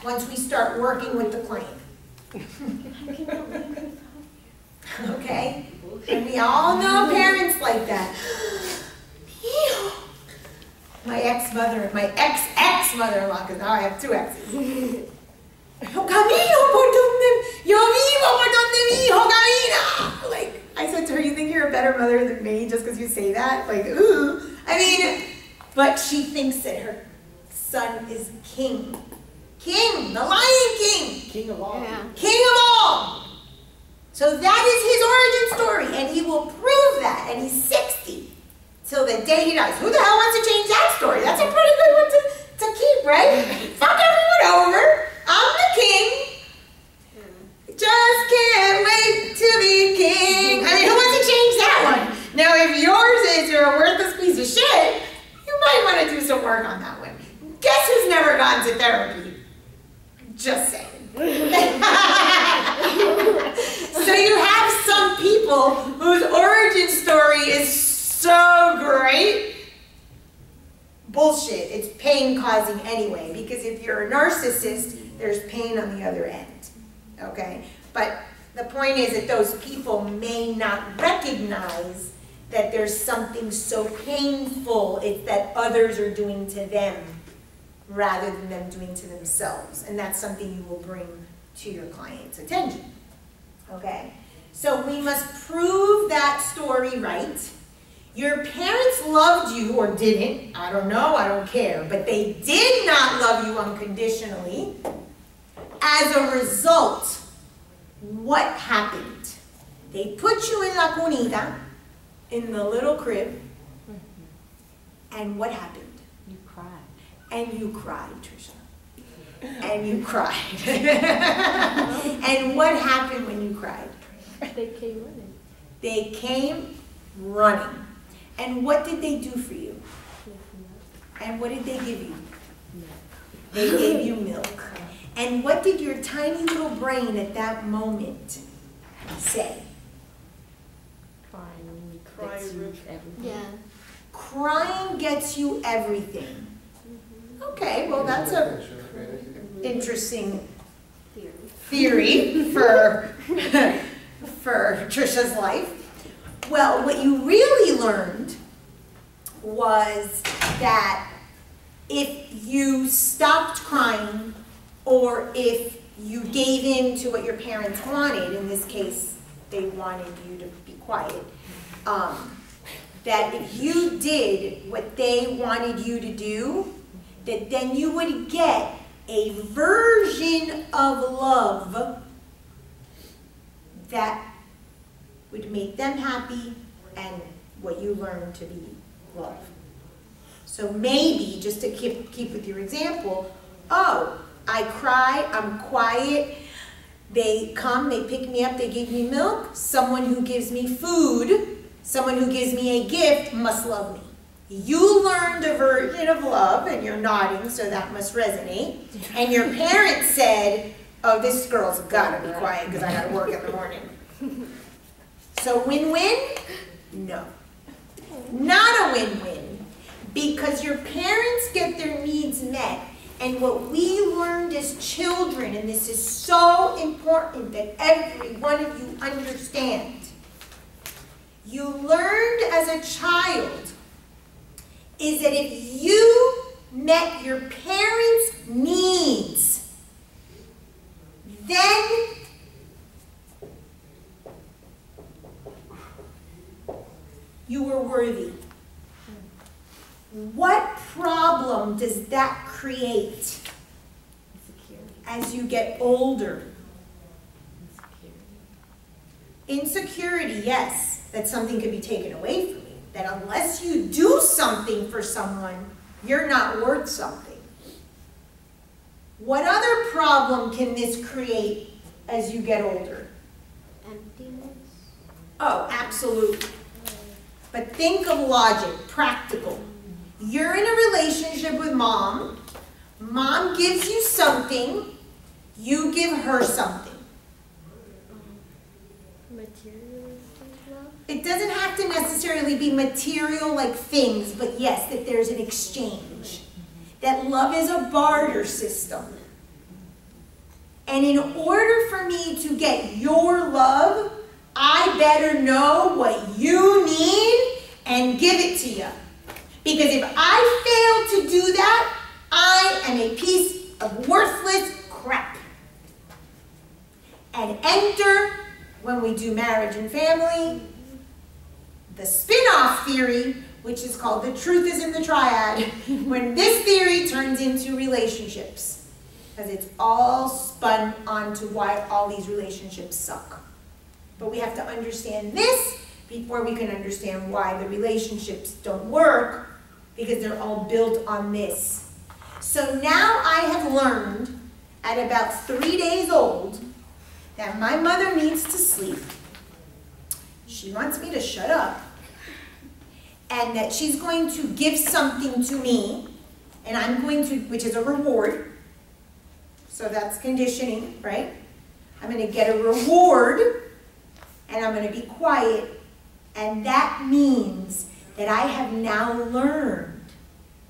once we start working with the client. Okay? And we all know parents like that. My ex-mother-in-law, because now I have 2 exes. Yo camino por donde, yo vivo por donde mi hijo camina. Like, I said to her, you think you're a better mother than me just because you say that? Like, ooh. I mean, but she thinks that her son is king. King, the Lion King. King of all. Yeah. King of all. So that is his origin story, and he will prove that, and he's 60 till the day he dies. Who the hell wants to change that story? That's a pretty good one to keep, right? Fuck everyone over. I'm the king. Just can't wait to be king. I mean, who wants to change that one? Now, if yours is you're a worthless piece of shit, you might want to do some work on that one. Guess who's never gone to therapy? Just saying. So you have some people whose origin story is so great. Bullshit. It's pain causing anyway, because if you're a narcissist, there's pain on the other end. Okay? But the point is that those people may not recognize that there's something so painful it's that others are doing to them rather than them doing to themselves. And that's something you will bring to your client's attention. Okay? So we must prove that story right. Your parents loved you or didn't, I don't know, I don't care, but they did not love you unconditionally. As a result, what happened? They put you in la cunita, in the little crib, and what happened? You cried. And you cried, Trisha. And you cried. And what happened when you cried? They came running. They came running. And what did they do for you? And what did they give you? They gave you milk. And what did your tiny little brain at that moment say? Crying. Crying. Yeah. Crying gets you everything. Okay, well that's a interesting theory for Trisha's life. Well, what you really learned was that if you stopped crying, or if you gave in to what your parents wanted, in this case, they wanted you to be quiet, that if you did what they wanted you to do, that then you would get a version of love that would make them happy and what you learned to be love. So maybe, just to keep with your example, oh, I cry, I'm quiet, they come, they pick me up, they give me milk, someone who gives me food, someone who gives me a gift must love me. You learned a version of love, and you're nodding, so that must resonate, and your parents said, oh, this girl's gotta be quiet because I gotta work in the morning. So win-win? No. Not a win-win, because your parents get their needs met, and what we learned as children, and this is so important that every one of you understand, you learned as a child is that if you met your parents' needs, then you were worthy. What problem does that create as you get older? Insecurity, yes, that something could be taken away from you. That unless you do something for someone, you're not worth something. What other problem can this create as you get older? Emptiness. Oh, absolutely. But think of logic, practical. You're in a relationship with mom. Mom gives you something. You give her something. Materialistic love? It doesn't have to necessarily be material like things, but yes, that there's an exchange. That love is a barter system. And in order for me to get your love, I better know what you need and give it to you. Because if I fail to do that, I am a piece of worthless crap. And enter, when we do marriage and family, the spin-off theory, which is called the truth is in the triad, when this theory turns into relationships. Because it's all spun onto why all these relationships suck. But we have to understand this before we can understand why the relationships don't work, because they're all built on this. So now I have learned at about 3 days old that my mother needs to sleep. She wants me to shut up. And that she's going to give something to me, and I'm going to, which is a reward. So that's conditioning, right? I'm going to get a reward, and I'm going to be quiet. And that means that I have now learned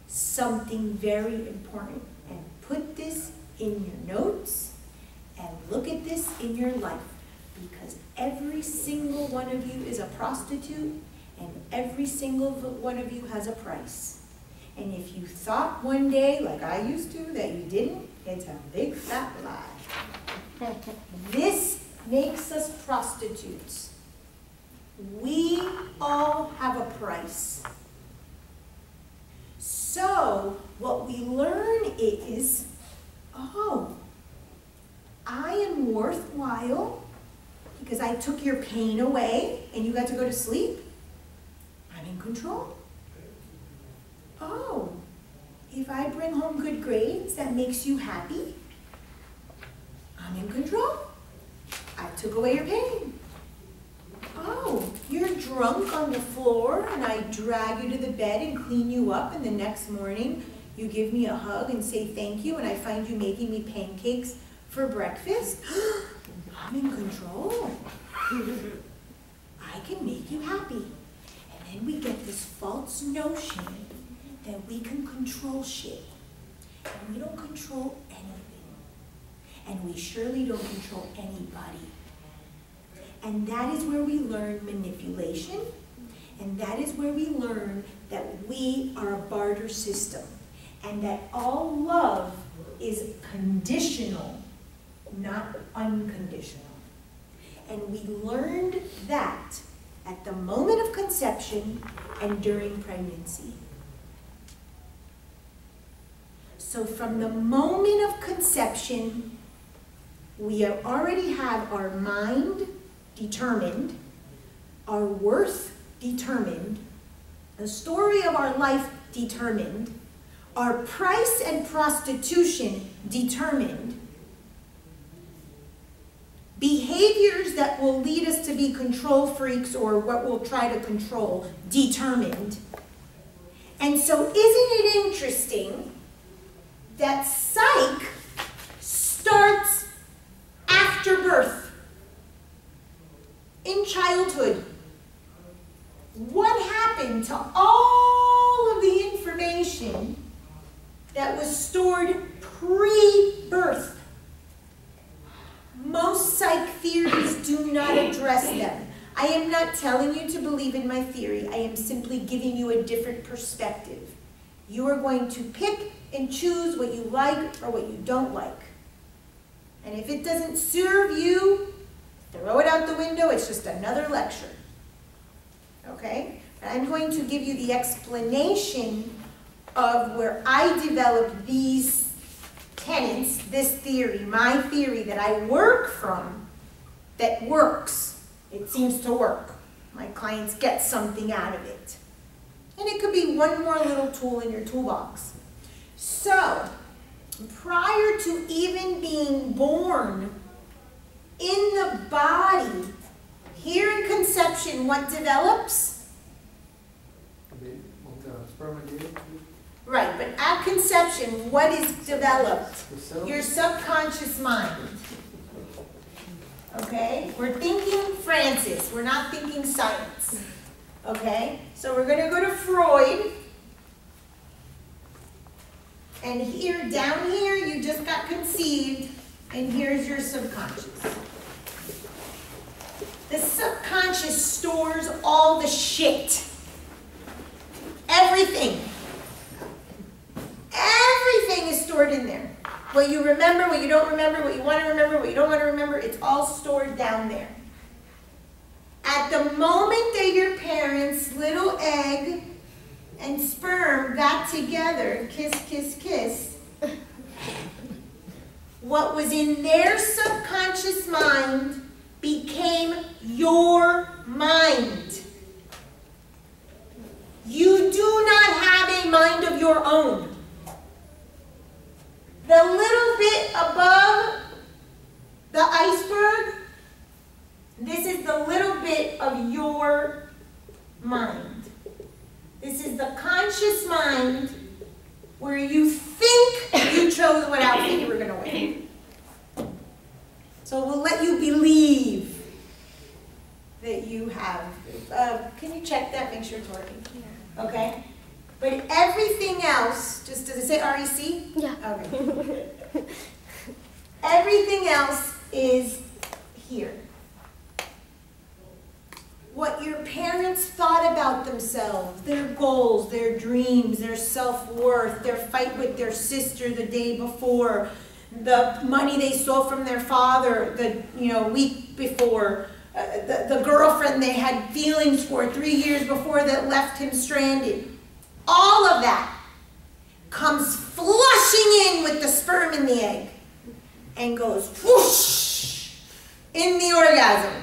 something very important. And put this in your notes, and look at this in your life. Because every single one of you is a prostitute, and every single one of you has a price. And if you thought one day, like I used to, that you didn't, it's a big fat lie. This makes us prostitutes. We all have a price. So what we learn is, oh, I am worthwhile because I took your pain away and you got to go to sleep. I'm in control. Oh, if I bring home good grades, that makes you happy. I'm in control. I took away your pain. Oh, you're drunk on the floor and I drag you to the bed and clean you up, and the next morning you give me a hug and say thank you, and I find you making me pancakes for breakfast. I'm in control. I can make you happy. And then we get this false notion that we can control shit. And we don't control anything. And we surely don't control anybody. And that is where we learn manipulation. And that is where we learn that we are a barter system. And that all love is conditional, not unconditional. And we learned that at the moment of conception and during pregnancy. So from the moment of conception, we already have our mind determined, our worth determined, the story of our life determined, our price and prostitution determined, behaviors that will lead us to be control freaks or what we'll try to control determined. And so isn't it interesting that psych starts after birth, in childhood? What happened to all of the information that was stored pre-birth? Most psych theories do not address them. I am not telling you to believe in my theory. I am simply giving you a different perspective. You are going to pick and choose what you like or what you don't like. And if it doesn't serve you, throw it out the window. It's just another lecture. Okay? And I'm going to give you the explanation of where I developed these tenets, this theory, my theory that I work from, that works. It seems to work. My clients get something out of it. And it could be one more little tool in your toolbox. So, prior to even being born in the body, here in conception, what develops? Right, but at conception, what is developed? Your subconscious mind. Okay? We're thinking Francis. We're not thinking science. Okay? So we're going to go to Freud. And here, down here, you just got conceived. and here's your subconscious. The subconscious stores all the shit. Everything. Everything is stored in there. What you remember, what you don't remember, what you want to remember, what you don't want to remember, it's all stored down there. At the moment that your parents' little egg and sperm got together, kiss, kiss, kiss, what was in their subconscious mind became your mind. You do not have a mind of your own. The little bit above the iceberg, this is the little bit of your mind. This is the conscious mind where you think you chose what outfit you were going to wear. So we'll let you believe that you have. Can you check that? Make sure it's working. Yeah. Okay? But everything else, just does it say REC? Yeah. Okay. Everything else is here. What your parents thought about themselves, their goals, their dreams, their self-worth, their fight with their sister the day before, the money they stole from their father the week before, the girlfriend they had feelings for 3 years before that left him stranded. All of that comes flushing in with the sperm in the egg and goes whoosh in the orgasm.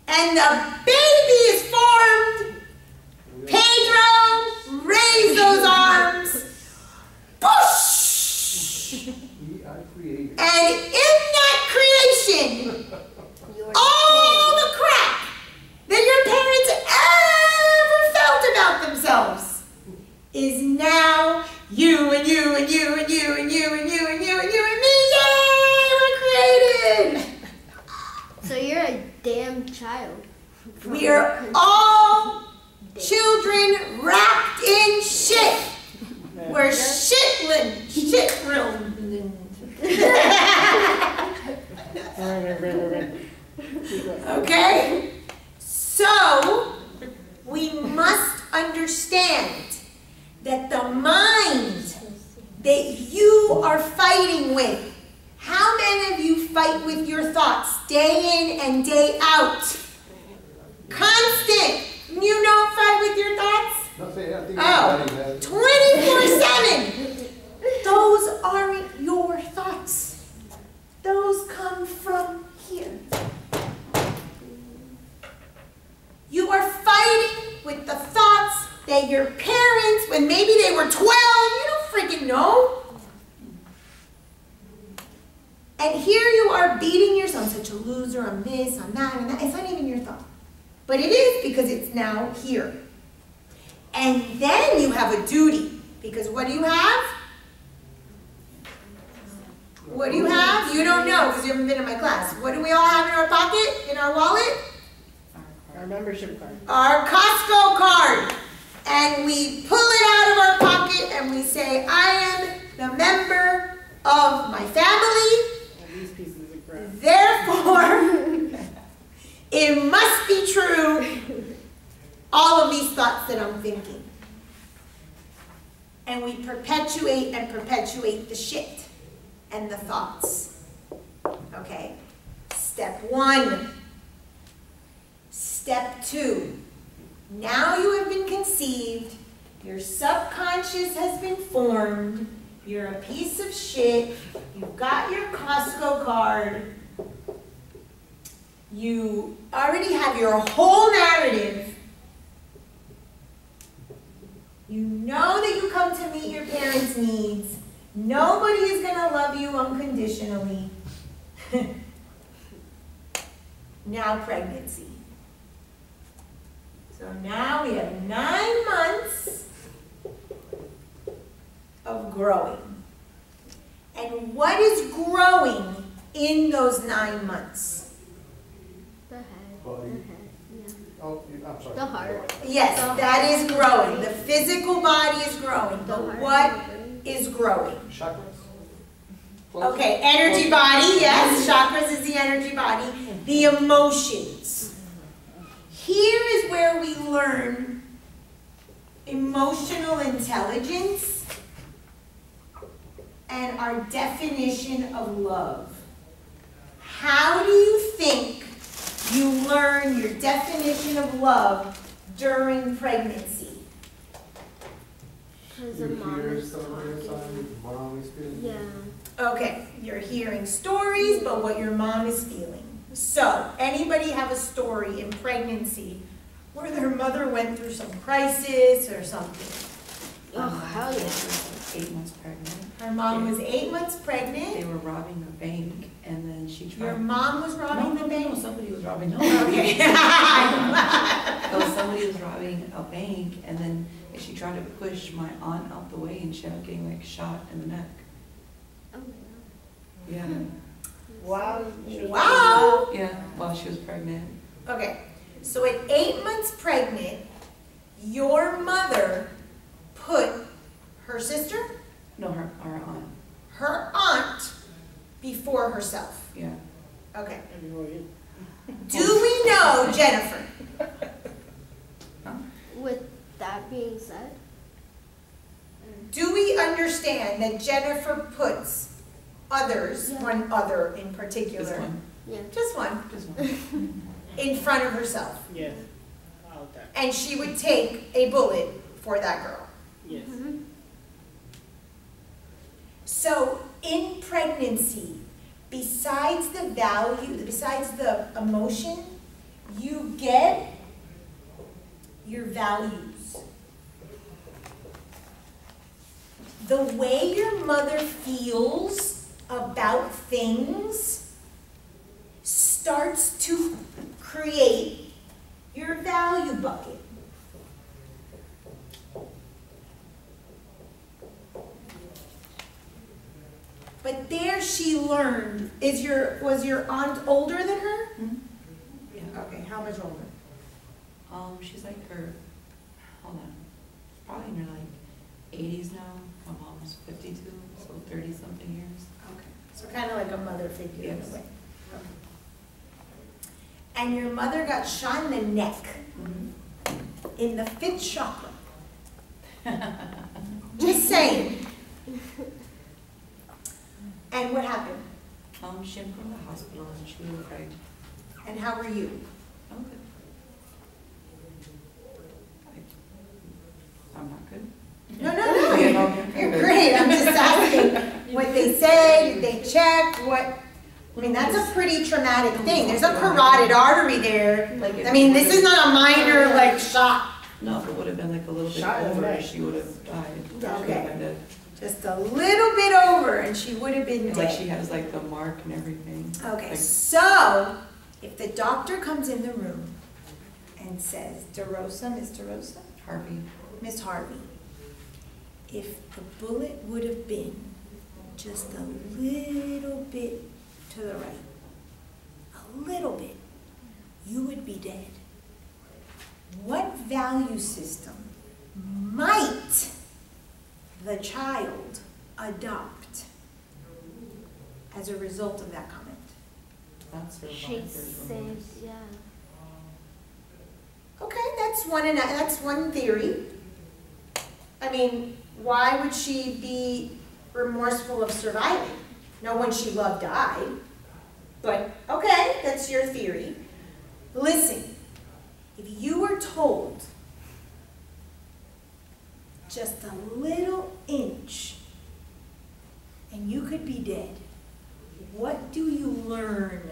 And the baby is formed. Pedro, raise those arms. Whoosh! And in that creation, all the crap that your parents ever felt about themselves is now you and you and you and you and you and you and you and you and me. Yay! We're created. So you're a damn child. We are all children wrapped in shit. We're shitlin. Okay? So, we must understand that the mind that you are fighting with, how many of you fight with your thoughts day in and day out? Constant. You don't fight with your thoughts? Oh, 24/7. Those aren't your thoughts. Those come from here. You are fighting with the thoughts that your parents, when maybe they were 12, you don't freaking know. And here you are beating yourself. I'm such a loser, I'm this, I'm that, and that. It's not even your thought. But it is because it's now here. And then you have a duty. Because what do you have? What do you have? You don't know because you haven't been in my class. What do we all have in our pocket, in our wallet? Our membership card. Our Costco card. And we pull it out of our pocket and we say, I am the member of my family. And these pieces of bread. Therefore, it must be true, all of these thoughts that I'm thinking. And we perpetuate and perpetuate the shit and the thoughts. Okay? Step 1. Step 2. Now you have been conceived. Your subconscious has been formed. You're a piece of shit. You've got your Costco card. You already have your whole narrative. You know that you come to meet your parents' needs. Nobody is going to love you unconditionally. Now pregnancy. So now we have 9 months of growing. And what is growing in those 9 months? The head. Body. The head. Yeah. Oh, I'm sorry. The heart. Yes, that is growing. The physical body is growing. But what is growing? Chakras? Okay, energy body, yes, chakras is the energy body. The emotions. Here is where we learn emotional intelligence and our definition of love. How do you think you learn your definition of love during pregnancy? Because the mom is talking. Yeah. Okay, you're hearing stories, but what your mom is feeling. So, anybody have a story in pregnancy where their mother went through some crisis or something? Oh, hell yeah. 8 months pregnant. Her mom was 8 months They pregnant. were robbing a bank, and then she tried. Your mom was robbing the bank? No, somebody was robbing. No. Okay. So somebody was robbing a bank, and then she tried to push my aunt out the way, and she ended up getting like shot in the neck. Oh, Yeah. Wow. Wow. Yeah, while she was pregnant. Okay, so at 8 months pregnant, your mother put her sister, No, our aunt. her aunt, before herself. Yeah. Okay. Everybody. Do we know Jennifer? with that being said, Do we understand that Jennifer puts others, Yeah. one other in particular, Just one. yeah. just one, Just one. in front of herself? Yes. Out there. And she would take a bullet for that girl. Yes. Mhm. So in pregnancy, besides the value, besides the emotion, you get your values. The way your mother feels about things starts to create your value bucket. But there she learned, was your aunt older than her? Yeah. Okay, how much older? She's like hold on, probably in her like 80s now. My mom's 52, so 30 something years. Okay. So kind of like a mother figure in Yes. a way. And your mother got shot in the neck, in the 5th chakra. Just saying. And what happened? She went from the hospital and she was like, And how were you? okay. I'm not good. No, Yeah, no, no, you're great. I'm just asking what they say, did they check, what? I mean, that's a pretty traumatic thing. There's a carotid artery there. Like I mean, this is not a minor, like, shot. No, if it would have been like a little bit Shot in the over, neck. she would have died. She would have Okay. been dead. Just a little bit over, and she would have been And like she dead. has like the mark and everything. Okay, Like, so if the doctor comes in the room and says, DeRosa, Miss DeRosa, Harvey. Miss Harvey, if the bullet would have been just a little bit to the right, a little bit, you would be dead. What value system might the child adopt as a result of that comment? That's her She markers. says, yeah. Okay, that's one theory. I mean, why would she be remorseful of surviving? No one she loved died. But, okay, that's your theory. Listen, if you were told just a little inch and you could be dead, what do you learn?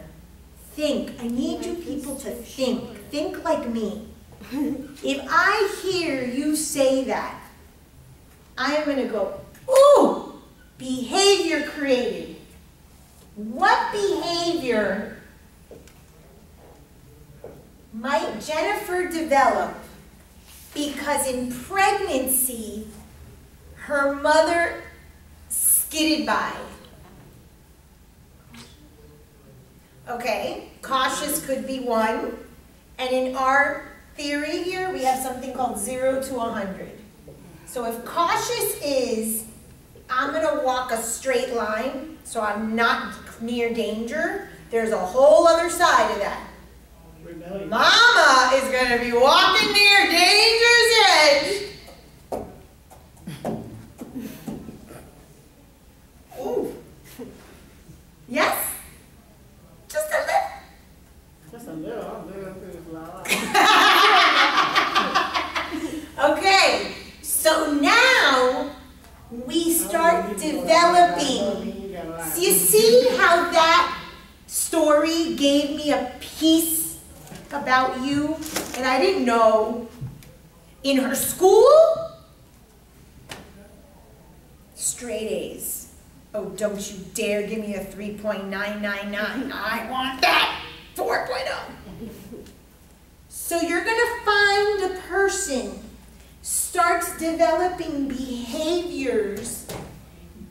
Think. I need you people to think. Think like me. If I hear you say that, I am going to go, ooh, behavior created. What behavior might Jennifer develop because in pregnancy, her mother skidded by? Okay, cautious could be one. And in our theory here, we have something called 0 to 100. So if cautious is, I'm going to walk a straight line, So I'm not near danger. There's a whole other side of that. Rebellion. Mama is going to be walking near danger's edge. Ooh. Yes? Just a little. Just a little. I'm very loud. Okay, so now we start developing. So you see how that story gave me a piece about you? And I didn't know. In her school, straight A's. Oh, don't you dare give me a 3.999. I want that 4.0. So you're going to find a person starts developing behaviors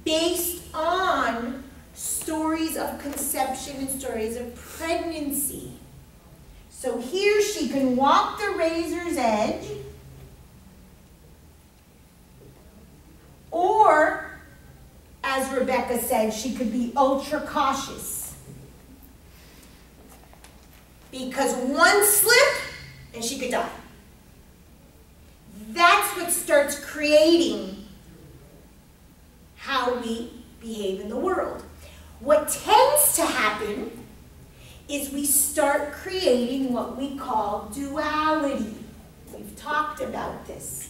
based on stories of conception and stories of pregnancy. So here she can walk the razor's edge, or, as Rebecca said, she could be ultra cautious. Because one slip and she could die. That's what starts creating how we behave in the world. What tends to happen is we start creating what we call duality. We've talked about this.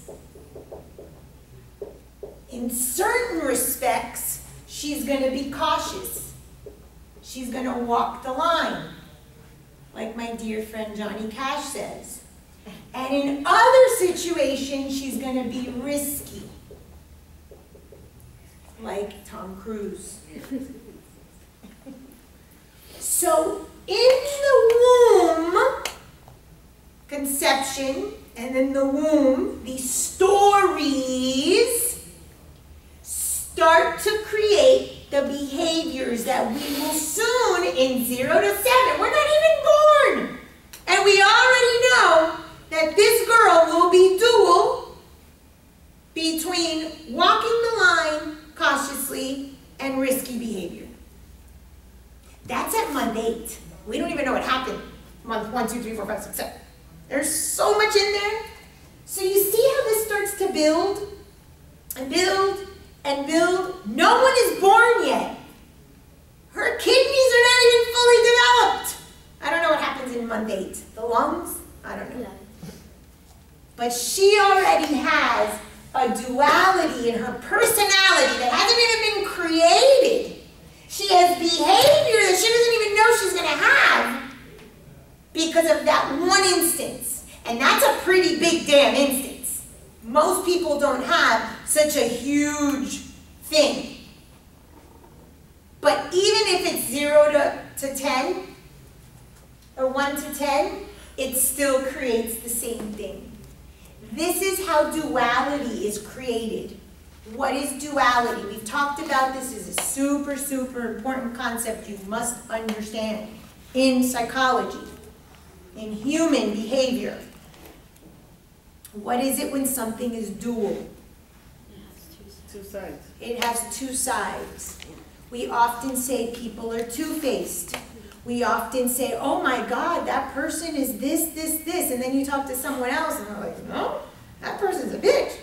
In certain respects, she's going to be cautious. She's going to walk the line, like my dear friend Johnny Cash says. And in other situations, she's going to be risky, like Tom Cruise. So in the womb, conception, and in the womb, these stories start to create the behaviors that we will soon, in 0 to 7, we're not even born. And we already know that this girl will be dual between walking the line cautiously and risky behavior. That's at month 8. We don't even know what happened. Month 1, 2, 3, 4, 5, 6, 7. There's so much in there. So you see how this starts to build and build and build. No one is born yet. Her kidneys are not even fully developed. I don't know what happens in month 8. The lungs? I don't know. But she already has a duality in her personality that hasn't even been created. She has behavior that she doesn't even know she's going to have because of that one instance. And that's a pretty big damn instance. Most people don't have such a huge thing. But even if it's 0 to 10, or 1 to 10, it still creates the same thing. This is how duality is created. What is duality? We've talked about this. This is a super, super important concept you must understand in psychology, in human behavior. What is it when something is dual? Two sides. It has two sides. We often say people are two-faced. We often say, oh my God, that person is this, this, this. And then you talk to someone else and they're like, no, that person's a bitch.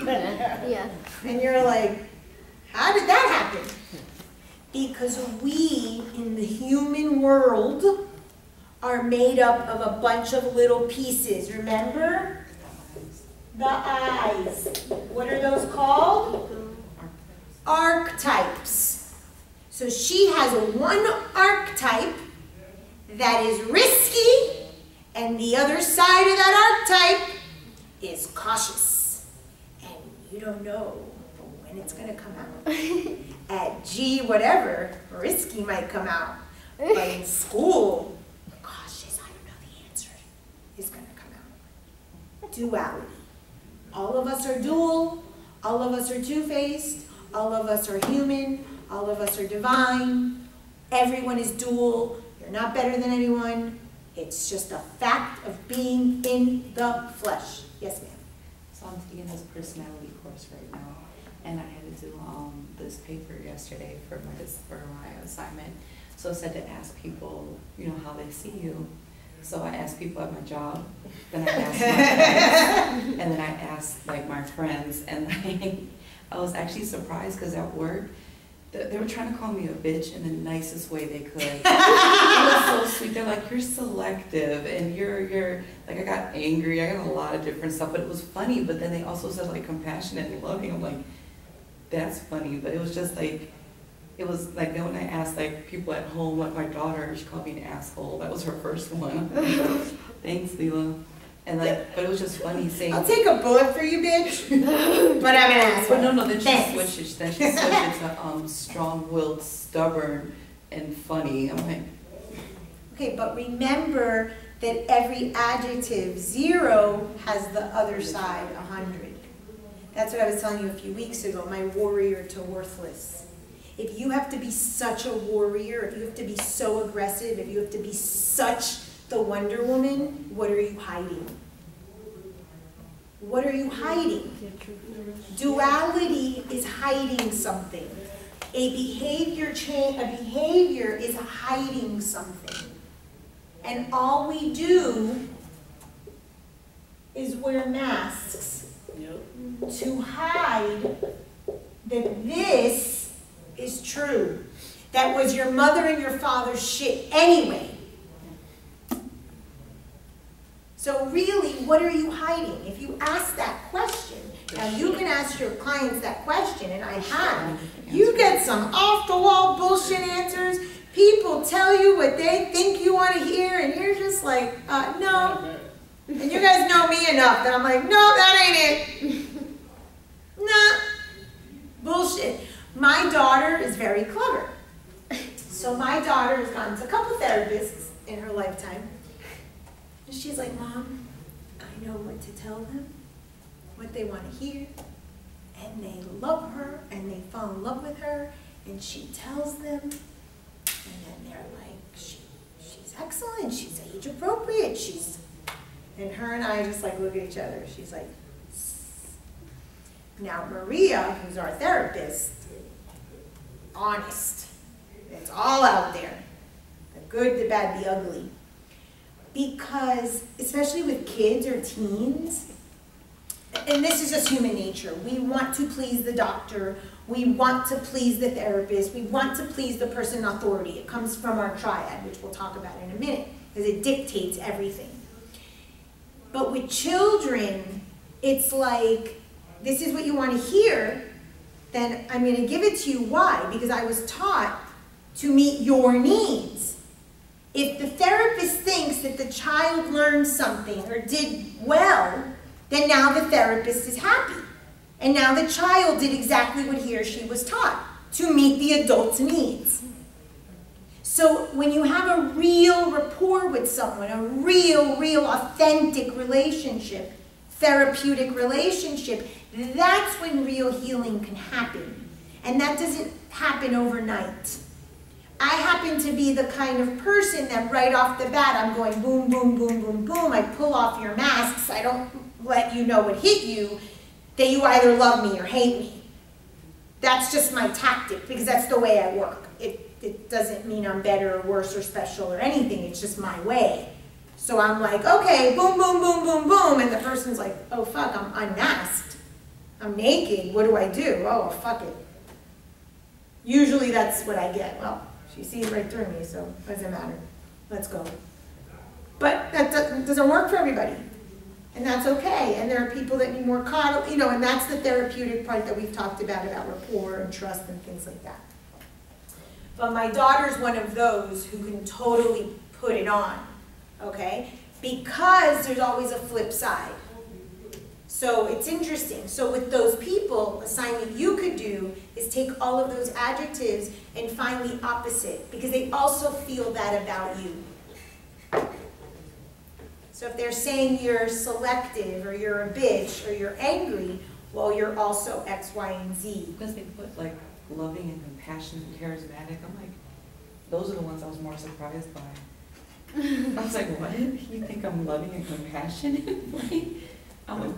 Yeah. And you're like, how did that happen? Because we, in the human world, are made up of a bunch of little pieces. Remember? The eyes. What are those called? Archetypes. So she has one archetype that is risky, and the other side of that archetype is cautious. And you don't know when it's going to come out. At G whatever, risky might come out. But in school, cautious, I don't know the answer, is going to come out. Duality. All of us are dual. All of us are two-faced. All of us are human. All of us are divine. Everyone is dual. You're not better than anyone. It's just a fact of being in the flesh. Yes, ma'am. So I'm taking this personality course right now. and I had to do this paper yesterday for my assignment. So it said to ask people, you know, how they see you. So I asked people at my job, then I asked my friends, and then I asked like my friends, and like, I was actually surprised because at work, they were trying to call me a bitch in the nicest way they could. It was so sweet. They're like, you're selective, and you're like, I got angry. I got a lot of different stuff, but it was funny. But then they also said like compassionate and loving. I'm like, that's funny. But it was just like, it was like, then when I asked like people at home, like my daughter, she called me an asshole. That was her first one. Thanks, Leela. And like, but it was just funny saying. I'll take a bullet for you, bitch. But I'm an asshole. But no, then she Thanks. switched it. Then she switched it to strong-willed, stubborn, and funny. I'm like, Okay, but remember that every adjective, 0 has the other side, 100. That's what I was telling you a few weeks ago, my warrior to worthless. If you have to be such a warrior, if you have to be so aggressive, if you have to be such the Wonder Woman, what are you hiding? What are you hiding? Duality is hiding something. A behavior is hiding something. And all we do is wear masks to hide that this is true. That was your mother and your father's shit anyway. So really, what are you hiding? If you ask that question, now you can ask your clients that question, and I have. You get some off-the-wall bullshit answers. People tell you what they think you want to hear, and you're just like, no. And you guys know me enough that I'm like, no, that ain't it. Nah, bullshit. My daughter is very clever. So my daughter has gone to a couple therapists in her lifetime. And she's like, Mom, I know what to tell them, what they want to hear, and they love her, and they fall in love with her, and she tells them, and then they're like, she's excellent, she's age appropriate, and her and I just like look at each other. She's like, now Maria, who's our therapist, honest. It's all out there. The good, the bad, the ugly. Because, especially with kids or teens, and this is just human nature, we want to please the doctor, we want to please the therapist, we want to please the person in authority. It comes from our triad, which we'll talk about in a minute, because it dictates everything. But with children, it's like, this is what you want to hear, then I'm going to give it to you. Why? Because I was taught to meet your needs. If the therapist thinks that the child learned something or did well, then now the therapist is happy. And now the child did exactly what he or she was taught, to meet the adult's needs. So when you have a real rapport with someone, a real authentic relationship, therapeutic relationship, that's when real healing can happen. And that doesn't happen overnight. I happen to be the kind of person that right off the bat, I'm going boom, boom, boom, boom, boom. I pull off your masks. I don't let you know what hit you, that you either love me or hate me. That's just my tactic, because that's the way I work. It doesn't mean I'm better or worse or special or anything. It's just my way. So I'm like, okay, boom, boom, boom, boom, boom. And the person's like, oh, fuck, I'm unmasked. I'm naked. What do I do? Oh, fuck it. Usually that's what I get. Well, she sees right through me, so it doesn't matter. Let's go. But that doesn't work for everybody. And that's okay. And there are people that need more coddle, you know, and that's the therapeutic part that we've talked about rapport and trust and things like that. But my daughter's one of those who can totally put it on, okay? Because there's always a flip side. So it's interesting. So with those people, a sign that you could do is take all of those adjectives and find the opposite, because they also feel that about you. So if they're saying you're selective, or you're a bitch, or you're angry, well, you're also X, Y, and Z. because they put like loving and compassionate and charismatic, I'm like, those are the ones I was more surprised by. I was like, what? You think I'm loving and compassionate? Like, I'm like,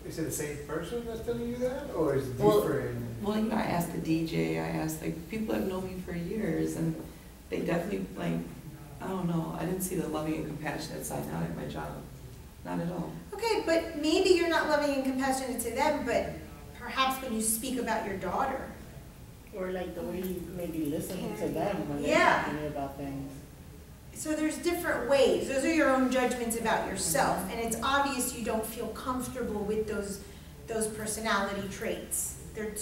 Is it the same person that's telling you that, or is it Well- different? Well, you know, I asked the DJ, I asked, like, people have known me for years, and they definitely, like, I don't know, I didn't see the loving and compassionate side not at my job, not at all. Okay, but maybe you're not loving and compassionate to them, but perhaps when you speak about your daughter. Or like the way you maybe listening to them when they're Yeah. talking to you about things. So there's different ways. Those are your own judgments about yourself, and it's obvious you don't feel comfortable with those personality traits. They're